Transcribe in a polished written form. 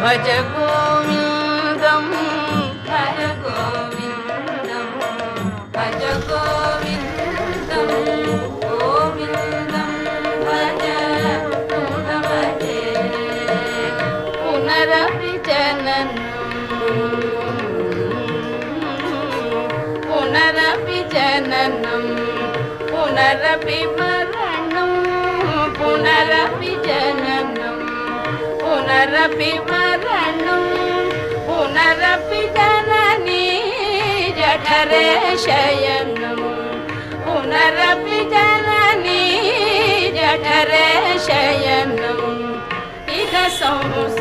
భజ గోవిందం భజ గోవిందం భజ గోవిందం గోవిందం భజ భజే పునరపి జననం పునరపి జననం పునరపి మరణం పునరపి జననం పునరపి మరణం పునరపి జననీ జఠరే శయనం పునరపి జననీ జఠరే శయనం ఇహ సంసార